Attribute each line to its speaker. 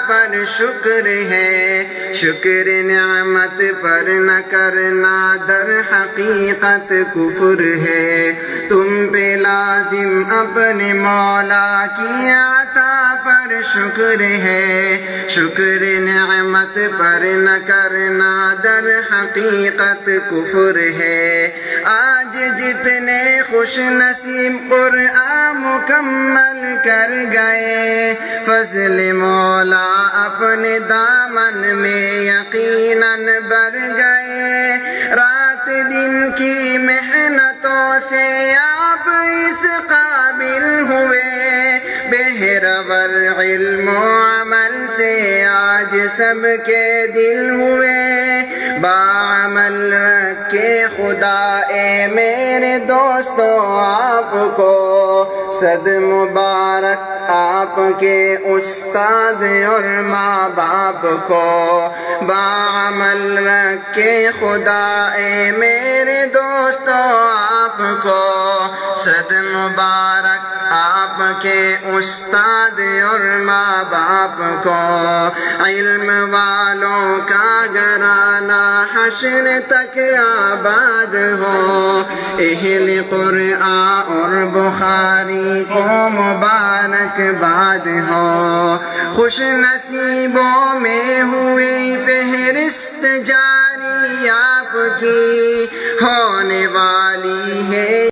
Speaker 1: پر شکر ہے، شکر نعمت پر نہ کرنا در حقیقت کفر ہے۔ تم پہ لازم اپنے مولا کی عطا پر شکر ہے، شکر نعمت پر نہ کرنا در حقیقت کفر ہے۔ آج جتنے خوش نصیب قرآن مکمل کر گئے، فضل مولا اپنے دامن میں یقیناً بھر گئے۔ رات دن کی محنتوں سے آپ اس قابل ہوئے، بہرور علم و عمل سے آج سب کے دل ہوئے۔ باعمل رکھے خدا اے میرے دوستو آپ کو، صد مبارک آپ کے استاد اور ماں باپ کو۔ باعمل رکھے خدا اے میرے دوستو آپ کو، صد مبارک آپ کے استاد اور ماں باپ کو۔ علم والوں کا گھرانہ حشر تک آباد ہو، اہل قرآن اور بخاری کو مبارک باد ہو۔ خوش نصیبوں میں ہوئی فہرست جاری آپ کی، ہونے والی ہے